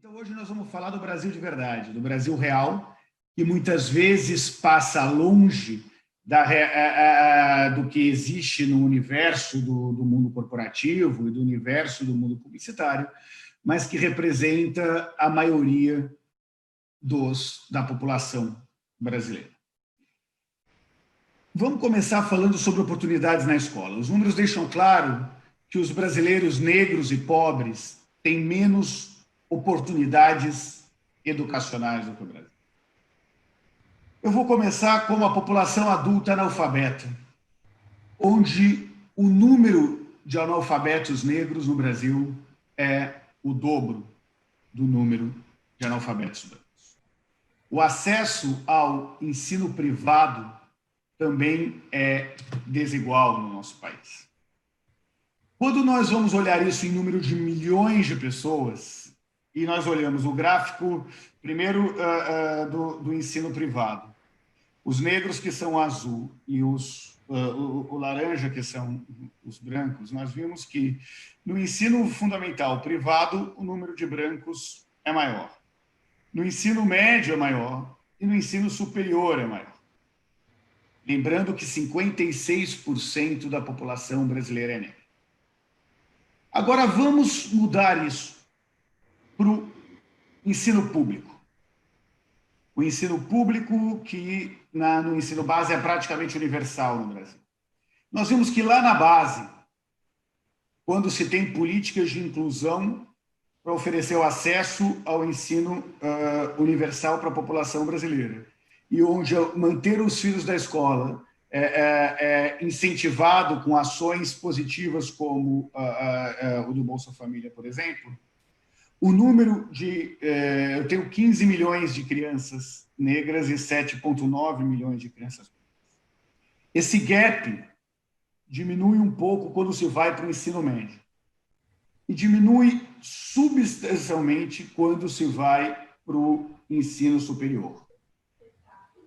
Então, hoje nós vamos falar do Brasil de verdade, do Brasil real, que muitas vezes passa longe do que existe no universo do mundo corporativo e do universo do mundo publicitário, mas que representa a maioria da população brasileira. Vamos começar falando sobre oportunidades na escola. Os números deixam claro que os brasileiros negros e pobres têm menos oportunidades educacionais do que o Brasil. Eu vou começar com a população adulta analfabeta, onde o número de analfabetos negros no Brasil é o dobro do número de analfabetos brancos. O acesso ao ensino privado também é desigual no nosso país. Quando nós vamos olhar isso em número de milhões de pessoas, e nós olhamos o gráfico, primeiro, do ensino privado, os negros, que são azul, e o laranja, que são os brancos, nós vimos que no ensino fundamental privado, o número de brancos é maior. No ensino médio é maior e no ensino superior é maior. Lembrando que 56% da população brasileira é negra. Agora vamos mudar isso para o ensino público. O ensino público, que no ensino base é praticamente universal no Brasil. Nós vimos que lá na base, quando se tem políticas de inclusão para oferecer o acesso ao ensino universal para a população brasileira, e onde manter os filhos da escola é incentivado com ações positivas como o do Bolsa Família, por exemplo, o número de... eu tenho 15 milhões de crianças negras e 7,9 milhões de crianças brancas. Esse gap diminui um pouco quando se vai para o ensino médio e diminui substancialmente quando se vai para o ensino superior.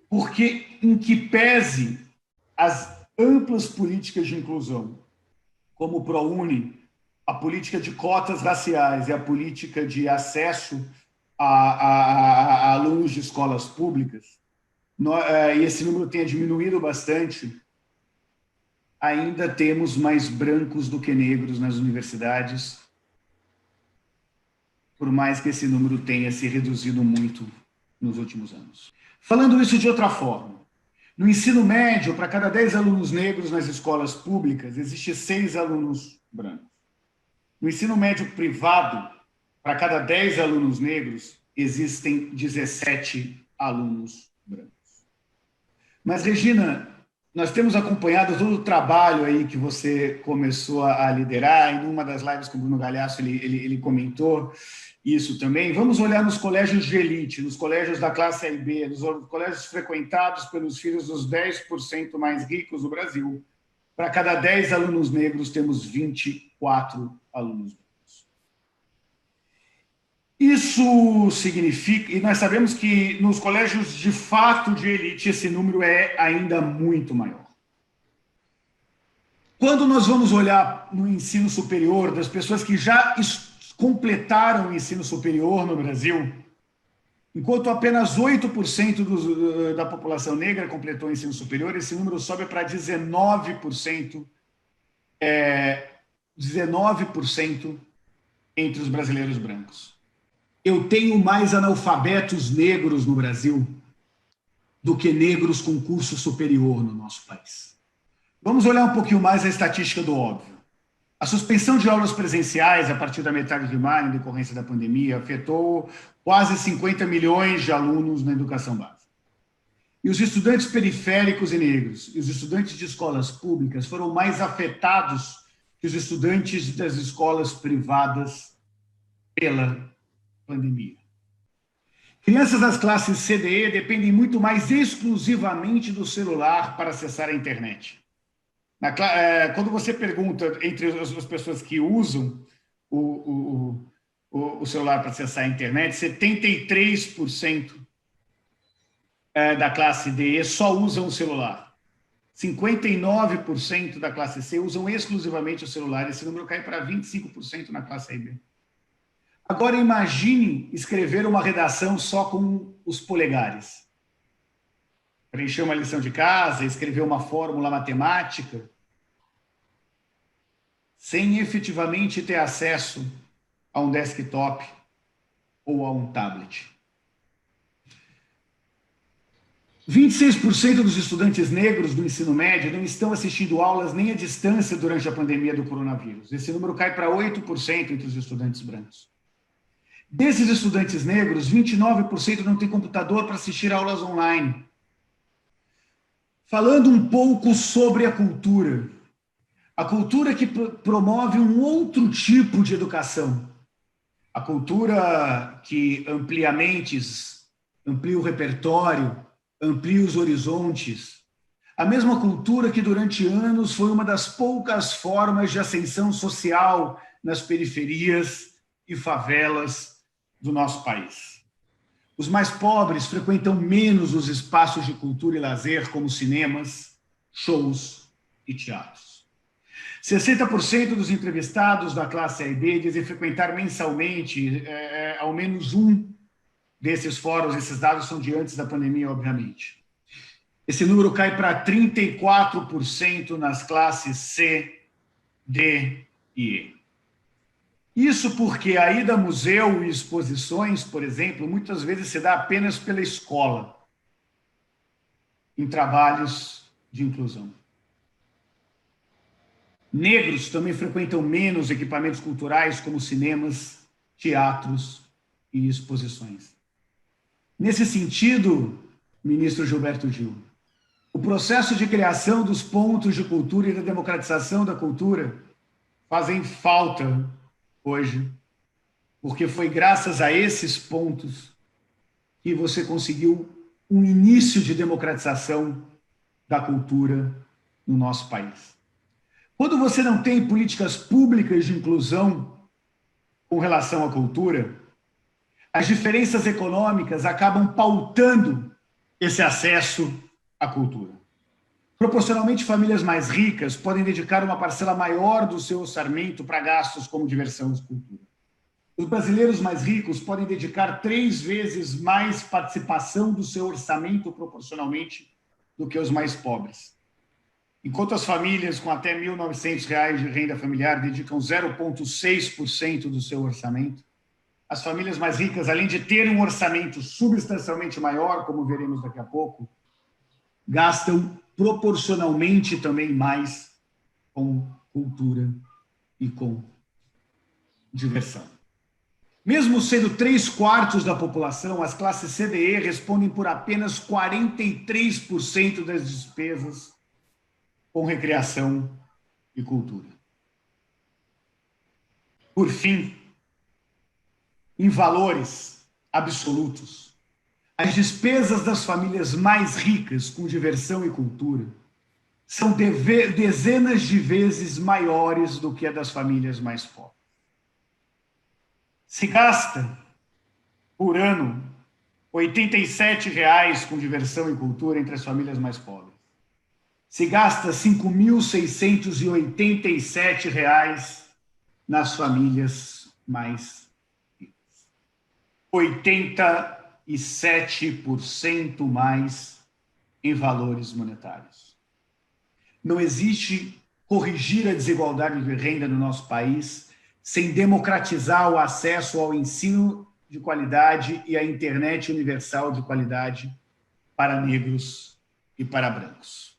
Porque, em que pese as amplas políticas de inclusão, como o ProUni, a política de cotas raciais e a política de acesso a alunos de escolas públicas, e esse número tenha diminuído bastante, ainda temos mais brancos do que negros nas universidades, por mais que esse número tenha se reduzido muito nos últimos anos. Falando isso de outra forma, no ensino médio, para cada 10 alunos negros nas escolas públicas, existe 6 alunos brancos. No ensino médio privado, para cada 10 alunos negros, existem 17 alunos brancos. Mas, Regina, nós temos acompanhado todo o trabalho aí que você começou a liderar, e numa das lives com o Bruno Galhaço ele comentou isso também. Vamos olhar nos colégios de elite, nos colégios da classe A e B, nos colégios frequentados pelos filhos dos 10% mais ricos do Brasil. Para cada 10 alunos negros, temos 24 alunos brancos. Isso significa, e nós sabemos que nos colégios de fato de elite, esse número é ainda muito maior. Quando nós vamos olhar no ensino superior, das pessoas que já completaram o ensino superior no Brasil, enquanto apenas 8% da população negra completou o ensino superior, esse número sobe para 19%, 19% entre os brasileiros brancos. Eu tenho mais analfabetos negros no Brasil do que negros com curso superior no nosso país. Vamos olhar um pouquinho mais a estatística do óbvio. A suspensão de aulas presenciais a partir da metade de maio, em decorrência da pandemia, afetou quase 50 milhões de alunos na educação básica. E os estudantes periféricos e negros e os estudantes de escolas públicas foram mais afetados que os estudantes das escolas privadas pela pandemia. Crianças das classes C e D dependem muito mais exclusivamente do celular para acessar a internet. Quando você pergunta entre as pessoas que usam o celular para acessar a internet, 73% da classe D só usam o celular. 59% da classe C usam exclusivamente o celular. Esse número cai para 25% na classe A e B. Agora imagine escrever uma redação só com os polegares. Preencher uma lição de casa, escrever uma fórmula matemática, sem efetivamente ter acesso a um desktop ou a um tablet. 26% dos estudantes negros do ensino médio não estão assistindo aulas nem à distância durante a pandemia do coronavírus. Esse número cai para 8% entre os estudantes brancos. Desses estudantes negros, 29% não têm computador para assistir aulas online. Falando um pouco sobre a cultura que promove um outro tipo de educação. A cultura que amplia mentes, amplia o repertório, amplia os horizontes. A mesma cultura que durante anos foi uma das poucas formas de ascensão social nas periferias e favelas do nosso país. Os mais pobres frequentam menos os espaços de cultura e lazer, como cinemas, shows e teatros. 60% dos entrevistados da classe A e B dizem frequentar mensalmente ao menos um desses fóruns. Esses dados são de antes da pandemia, obviamente. Esse número cai para 34% nas classes C, D e E. Isso porque a ida a museu e exposições, por exemplo, muitas vezes se dá apenas pela escola, em trabalhos de inclusão. Negros também frequentam menos equipamentos culturais como cinemas, teatros e exposições. Nesse sentido, ministro Gilberto Gil, o processo de criação dos pontos de cultura e da democratização da cultura fazem falta hoje, porque foi graças a esses pontos que você conseguiu um início de democratização da cultura no nosso país. Quando você não tem políticas públicas de inclusão com relação à cultura, as diferenças econômicas acabam pautando esse acesso à cultura. Proporcionalmente, famílias mais ricas podem dedicar uma parcela maior do seu orçamento para gastos como diversão e cultura. Os brasileiros mais ricos podem dedicar 3 vezes mais participação do seu orçamento proporcionalmente do que os mais pobres. Enquanto as famílias com até R$ 1.900 de renda familiar dedicam 0,6% do seu orçamento, as famílias mais ricas, além de terem um orçamento substancialmente maior, como veremos daqui a pouco, gastam proporcionalmente também mais com cultura e com diversão. Mesmo sendo 3/4 da população, as classes C e E respondem por apenas 43% das despesas com recreação e cultura. Por fim, em valores absolutos, as despesas das famílias mais ricas com diversão e cultura são dezenas de vezes maiores do que a das famílias mais pobres. Se gasta, por ano, R$ 87,00 com diversão e cultura entre as famílias mais pobres. Se gasta R$ 5.687 nas famílias mais ricas. 87% mais em valores monetários. Não existe corrigir a desigualdade de renda no nosso país sem democratizar o acesso ao ensino de qualidade e à internet universal de qualidade para negros e para brancos.